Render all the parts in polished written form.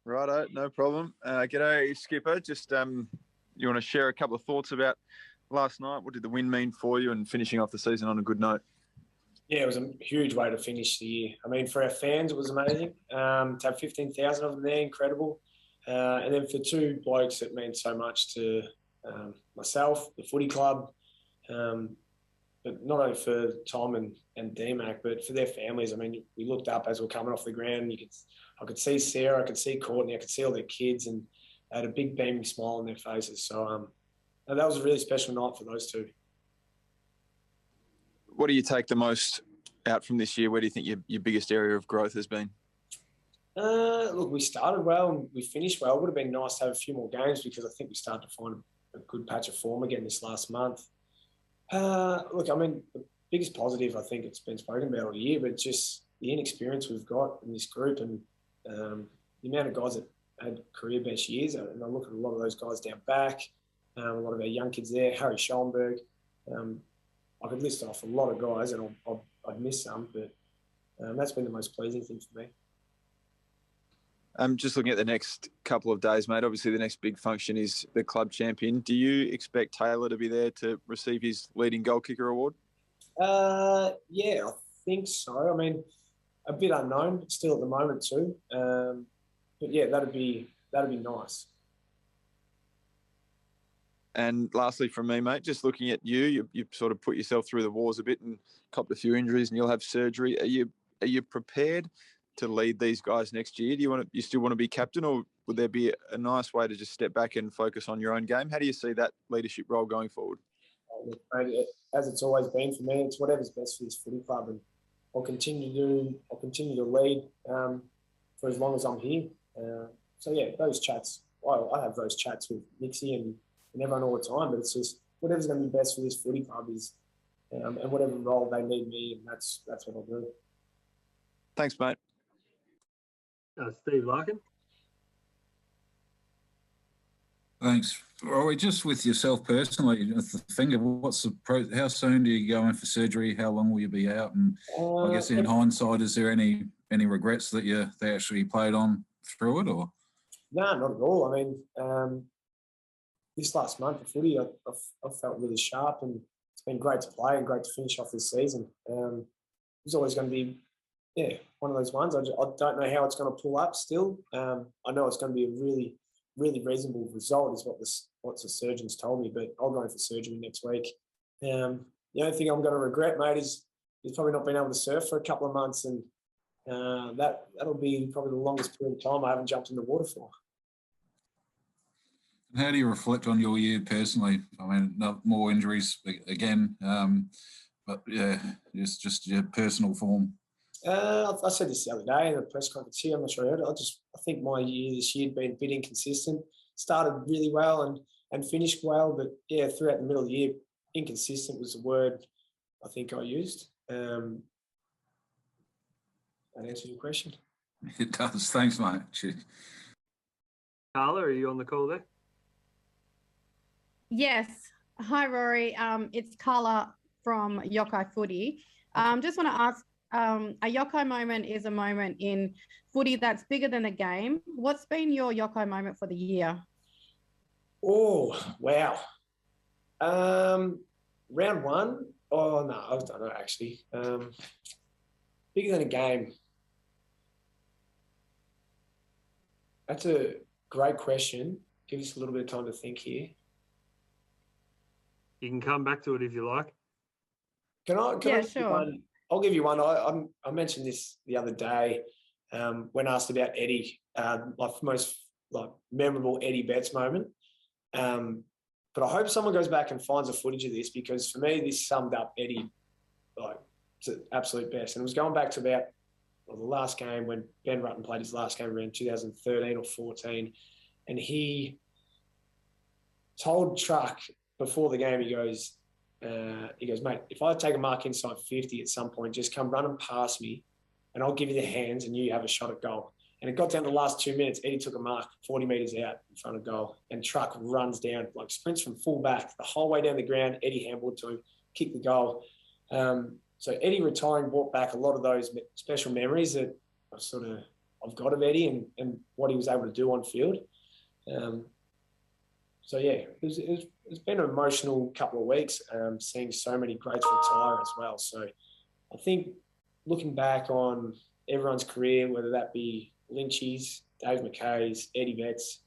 Righto, no problem. G'day, Skipper. Just you want to share a couple of thoughts about last night? What did the win mean for you, and finishing off the season on a good note? Yeah, it was a huge way to finish the year. I mean, for our fans, it was amazing. To have 15,000 of them there, incredible. And then for two blokes, it meant so much to myself, the footy club, but not only for Tom and D-Mac, but for their families. I mean, we looked up as we were coming off the ground. I could see Sarah, I could see Courtney, I could see all their kids, and they had a big beaming smile on their faces. So that was a really special night for those two. What do you take the most out from this year? Where do you think your biggest area of growth has been? Look, we started well and we finished well. It would have been nice to have a few more games because I think we started to find a good patch of form again this last month. Look, I mean, the biggest positive, I think it's been spoken about all year, but just the inexperience we've got in this group and the amount of guys that had career best years. And I look at a lot of those guys down back, a lot of our young kids there, Harry Schoenberg. I could list off a lot of guys, and I'd miss some, but that's been the most pleasing thing for me. Just looking at the next couple of days, mate, obviously the next big function is the club champion. Do you expect Taylor to be there to receive his leading goal kicker award? Yeah, I think so. I mean, a bit unknown still at the moment too. But yeah, that'd be nice. And lastly from me, mate, just looking at you sort of put yourself through the wars a bit and copped a few injuries, and you'll have surgery. Are you prepared to lead these guys next year? Do you still want to be captain, or would there be a nice way to just step back and focus on your own game? How do you see that leadership role going forward? As it's always been for me, it's whatever's best for this footy club, and I'll continue to lead for as long as I'm here. So yeah, those chats, I have those chats with Nixie and everyone all the time, but it's just whatever's going to be best for this footy club is, and whatever role they need me, and that's what I'll do. Thanks, mate. Steve Larkin. Thanks. Rory, just with yourself personally, with the finger, how soon do you go in for surgery? How long will you be out? And I guess in hindsight, is there any regrets that they actually played on through it, or? No, not at all. I mean, this last month of footy, I felt really sharp, and it's been great to play and great to finish off this season. It's always going to be, one of those ones. I don't know how it's going to pull up still. I know it's going to be a really, really reasonable result is what the surgeons told me, but I'll go in for surgery next week. The only thing I'm going to regret, mate, is probably not being able to surf for a couple of months, and that'll be probably the longest period of time I haven't jumped in the water for. How do you reflect on your year personally? I mean, not more injuries again, but yeah, just your personal form. I said this the other day in the press conference here. I'm not sure I heard it. I think my year this year had been a bit inconsistent. Started really well and finished well, but yeah, throughout the middle of the year, inconsistent was the word I think I used. That answer your question? It does. Thanks, mate. Cheers. Carla, are you on the call there? Yes. Hi, Rory. It's Carla from Yokai Footy. Just want to ask, a Yokai moment is a moment in footy that's bigger than a game. What's been your Yokai moment for the year? Oh, wow. Round one? Oh, no, I don't know, actually. Bigger than a game. That's a great question. Give us a little bit of time to think here. You can come back to it if you like. Can I sure. One? I'll give you one. I mentioned this the other day when asked about Eddie, my most memorable Eddie Betts moment. But I hope someone goes back and finds a footage of this, because for me this summed up Eddie to absolute best. And it was going back to about the last game when Ben Rutten played his last game around 2013 or 14, and he told Truck before the game, he goes, mate, if I take a mark inside 50 at some point, just come running past me and I'll give you the hands and you have a shot at goal. And it got down to the last 2 minutes. Eddie took a mark 40 metres out in front of goal, and Truck runs down, sprints from full back the whole way down the ground. Eddie handballed to him, kicked the goal. So Eddie retiring brought back a lot of those special memories that I I've got of Eddie and what he was able to do on field. So yeah, it's been an emotional couple of weeks, seeing so many greats retire as well. So I think looking back on everyone's career, whether that be Lynchy's, Dave McKay's, Eddie Betts,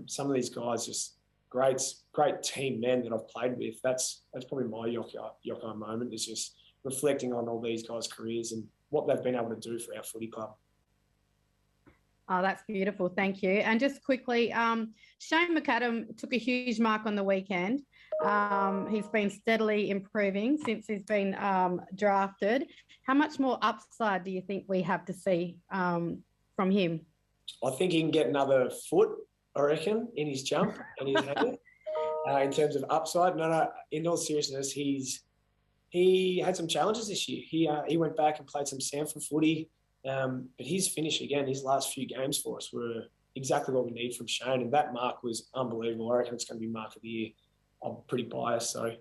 some of these guys just great team men that I've played with. That's probably my Yoko moment, is just reflecting on all these guys' careers and what they've been able to do for our footy club. Oh, that's beautiful. Thank you. And just quickly, Shane McAdam took a huge mark on the weekend. He's been steadily improving since he's been drafted. How much more upside do you think we have to see from him? I think he can get another foot, I reckon, in his jump and his handle. In terms of upside, no. In all seriousness, he had some challenges this year. He went back and played some Sanford footy. But his finish again, his last few games for us were exactly what we need from Shane, and that mark was unbelievable. I reckon it's going to be mark of the year. I'm pretty biased, so.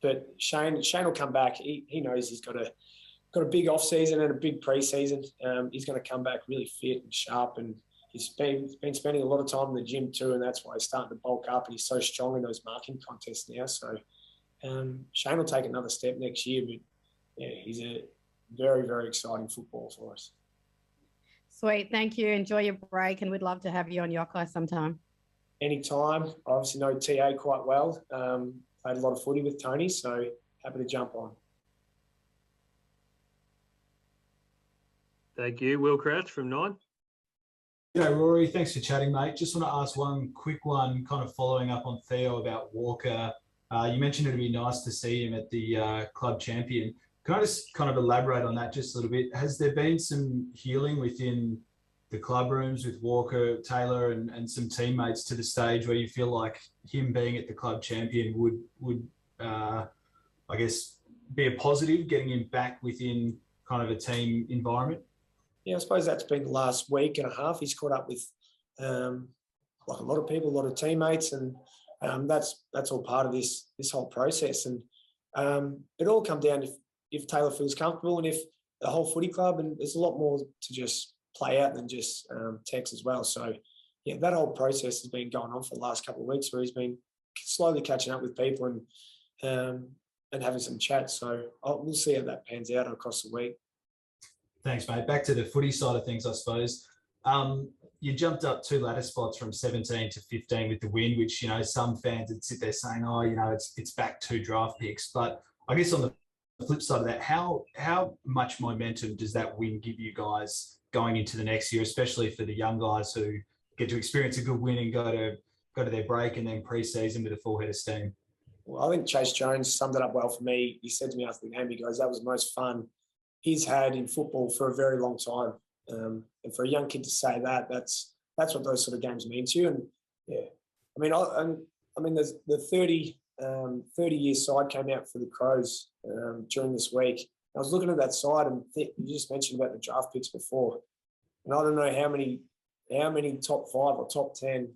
But Shane will come back. He knows he's got a big off season and a big pre-season. He's going to come back really fit and sharp, and he's been spending a lot of time in the gym too, and that's why he's starting to bulk up, and he's so strong in those marking contests now. So Shane will take another step next year, but yeah, he's a very, very exciting football for us. Sweet. Thank you. Enjoy your break, and we'd love to have you on Yokai sometime. Anytime. I obviously know TA quite well. Played a lot of footy with Tony, so happy to jump on. Thank you. Will Crouch from 9. Yeah, Rory, thanks for chatting, mate. Just want to ask one quick one, kind of following up on Theo about Walker. You mentioned it'd be nice to see him at the club champion. Can I just kind of elaborate on that just a little bit? Has there been some healing within the club rooms with Walker, Taylor, and some teammates to the stage where you feel like him being at the club champion would I guess, be a positive, getting him back within kind of a team environment? Yeah, I suppose that's been the last week and a half. He's caught up with like a lot of people, a lot of teammates, and that's all part of this whole process. And it all comes down if Taylor feels comfortable and if the whole footy club, and there's a lot more to just play out than just text as well. So yeah, that whole process has been going on for the last couple of weeks, where he's been slowly catching up with people and having some chats. So we'll see how that pans out across the week. Thanks, mate. Back to the footy side of things, I suppose. You jumped up 2 ladder spots from 17 to 15 with the win, which, you know, some fans would sit there saying, oh, you know, it's back 2 draft picks. But I guess on the flip side of that, how much momentum does that win give you guys going into the next year, especially for the young guys who get to experience a good win and go to their break and then pre-season with a full head of steam? Well, I think Chase Jones summed it up well for me. He said to me after the game, he goes, that was the most fun he's had in football for a very long time. And for a young kid to say that, that's what those sort of games mean to you. And yeah, I mean, there's the 30-year side came out for the Crows during this week. I was looking at that side, and you just mentioned about the draft picks before, and I don't know how many top 5 or top 10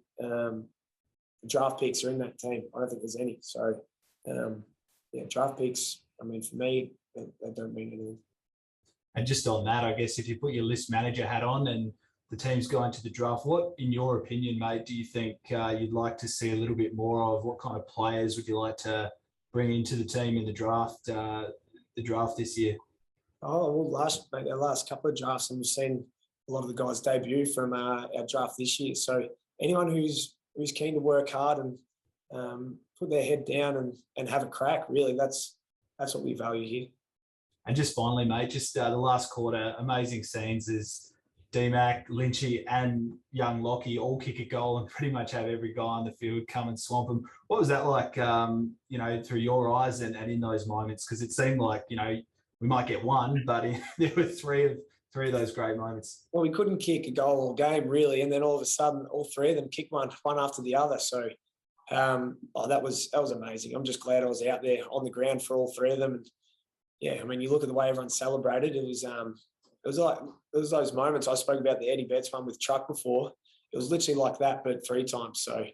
draft picks are in that team. I don't think there's any. So yeah, draft picks, I mean, for me, they don't mean anything. And just on that, I guess if you put your list manager hat on and the team's going to the draft, what, in your opinion, mate, do you think you'd like to see a little bit more of? What kind of players would you like to bring into the team in the draft this year? Oh, well, our last couple of drafts, and we've seen a lot of the guys debut from our draft this year. So anyone who's keen to work hard and put their head down and have a crack, really, that's what we value here. And just finally, mate, just the last quarter, amazing scenes as D-Mac, Lynchy and young Lockie all kick a goal and pretty much have every guy on the field come and swamp them. What was that like, you know, through your eyes and in those moments? Because it seemed like, you know, we might get one, but there were three of those great moments. Well, we couldn't kick a goal all game, really. And then all of a sudden, all 3 of them kicked one after the other. So that was amazing. I'm just glad I was out there on the ground for all 3 of them. And yeah, I mean, you look at the way everyone celebrated. It was those moments. I spoke about the Eddie Betts one with Truck before. It was literally like that, but 3 times. So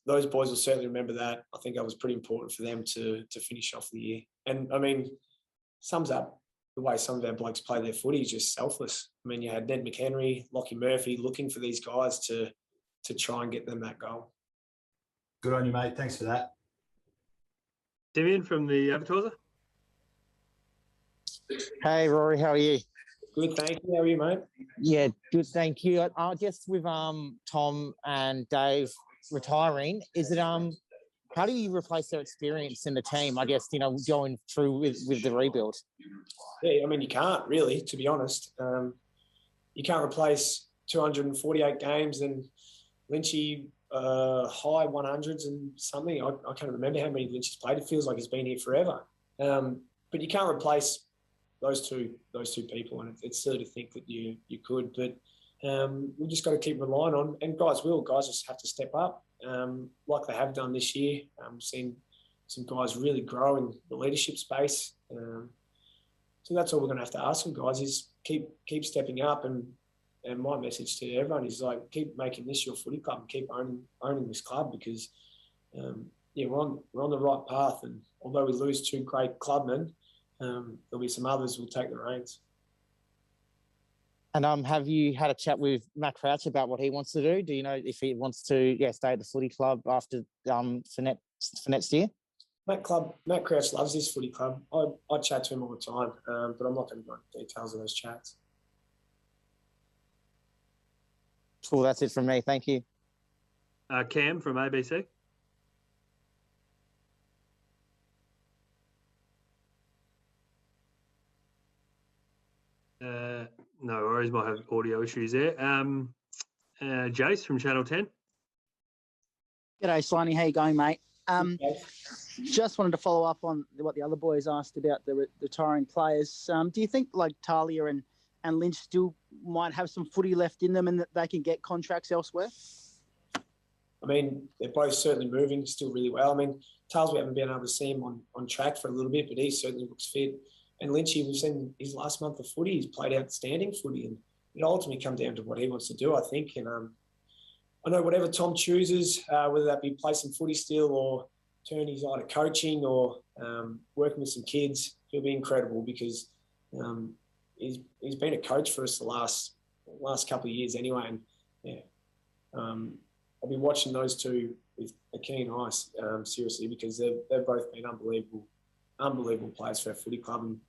those boys will certainly remember that. I think that was pretty important for them to finish off the year. And I mean, sums up the way some of our blokes play their footy is just selfless. I mean, you had Ned McHenry, Lockie Murphy looking for these guys to try and get them that goal. Good on you, mate. Thanks for that. Damien from the Advertiser. Hey, Rory, how are you? Good, thank you. How are you, mate? Yeah, good, thank you. I guess with Tom and Dave retiring, is it how do you replace their experience in the team? I guess going through with the rebuild. Yeah, I mean you can't really, to be honest. You can't replace 248 games and Lynchy high 100s and something. I can't remember how many Lynch has played. It feels like he's been here forever. But you can't replace those two people, and it's silly to think that you could. But we just got to keep relying on, and guys just have to step up, like they have done this year. We've seen some guys really grow in the leadership space. So that's all we're going to have to ask them, guys, is keep stepping up. And my message to everyone is like, keep making this your footy club and keep owning this club, because we're on the right path. And although we lose two great clubmen, there'll be some others who will take the reins. And have you had a chat with Matt Crouch about what he wants to do? Do you know if he wants to stay at the footy club after for next year? Matt Crouch loves this footy club. I chat to him all the time, but I'm not going to go into details of those chats. Cool, that's it from me. Thank you. Cam from ABC. No worries, might have audio issues there. Jace from Channel 10. G'day, Sliney. How you going, mate? Just wanted to follow up on what the other boys asked about the retiring players. Do you think like Talia and Lynch still might have some footy left in them and that they can get contracts elsewhere? I mean, they're both certainly moving still really well. I mean, Tales, we haven't been able to see him on track for a little bit, but he certainly looks fit. And Lynchy, we've seen his last month of footy, he's played outstanding footy, and it ultimately comes down to what he wants to do, I think. And I know whatever Tom chooses, whether that be play some footy still or turn his eye to coaching or working with some kids, he'll be incredible, because he's been a coach for us the last couple of years anyway. And I'll be watching those two with a keen eye, seriously, because they've both been unbelievable players for our footy club. And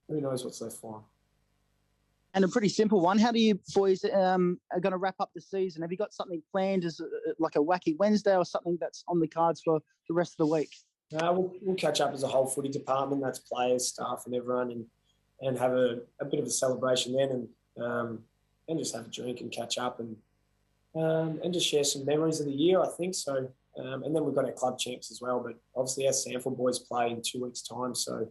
who knows what's left for them. And a pretty simple one. How do you boys are going to wrap up the season? Have you got something planned as like a wacky Wednesday or something that's on the cards for the rest of the week? We'll catch up as a whole footy department. That's players, staff, and everyone, and have a bit of a celebration then, and just have a drink and catch up and just share some memories of the year, I think so. And then we've got our club champs as well. But obviously our Sanford boys play in 2 weeks' time, so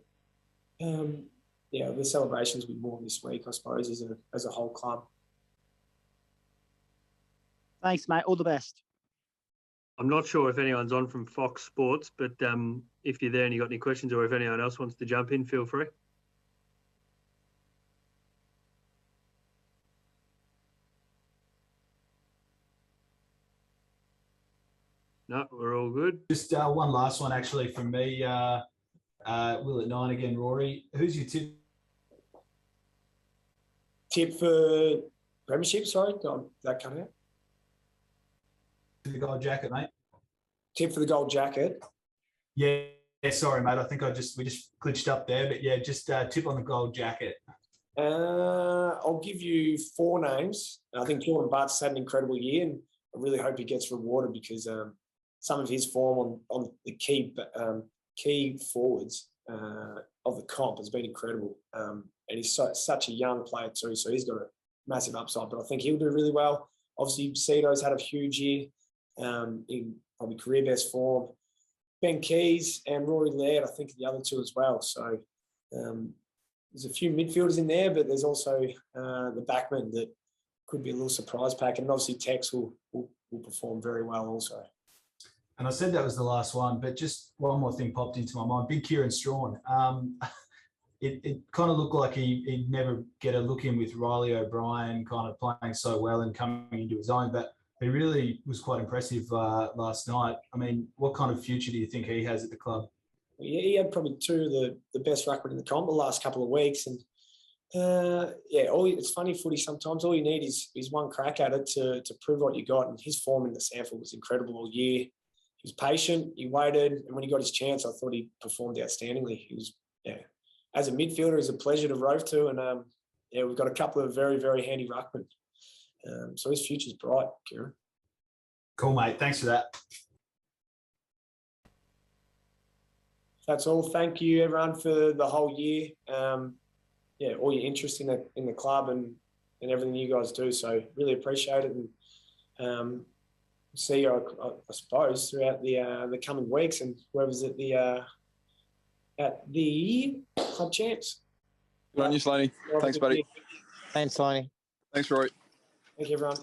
the celebrations will be more this week, I suppose, as a whole club. Thanks, mate. All the best. I'm not sure if anyone's on from Fox Sports, but if you're there and you've got any questions, or if anyone else wants to jump in, feel free. No, we're all good. Just one last one, actually, from me. Will at 9 again, Rory. Who's your tip? Tip for premiership? Sorry, that cut out. The gold jacket, mate. Tip for the gold jacket. Yeah, sorry, mate. I think we just glitched up there, but yeah, just tip on the gold jacket. I'll give you 4 names. I think Jordan Bart's had an incredible year, and I really hope he gets rewarded, because some of his form on the key forwards of the comp has been incredible. And he's such a young player too, so he's got a massive upside. But I think he'll do really well. Obviously, Cito's had a huge year in probably career best form. Ben Keys and Rory Laird, I think, are the other two as well. So there's a few midfielders in there, but there's also the backmen that could be a little surprise pack. And obviously, Tex will perform very well also. And I said that was the last one, but just one more thing popped into my mind. Big Kieran Strawn. It kind of looked like he'd never get a look in with Riley O'Brien kind of playing so well and coming into his own, but he really was quite impressive last night. I mean, what kind of future do you think he has at the club? he had probably two of the best ruckman in the comp the last couple of weeks. And it's funny footy sometimes. All you need is one crack at it to prove what you got. And his form in the Sanford was incredible all year. He was patient, he waited, and when he got his chance, I thought he performed outstandingly. He was, as a midfielder, he's a pleasure to rove to. And we've got a couple of very, very handy ruckmen. So his future's bright, Kieran. Cool, mate. Thanks for that. That's all. Thank you, everyone, for the whole year. All your interest in the club and everything you guys do. So really appreciate it, and see you, I suppose, throughout the coming weeks, and whoever's at the club champs. Good on you, Sloane. Thanks, buddy. Thanks, Lonnie. Thanks, Rory. Thank you, everyone.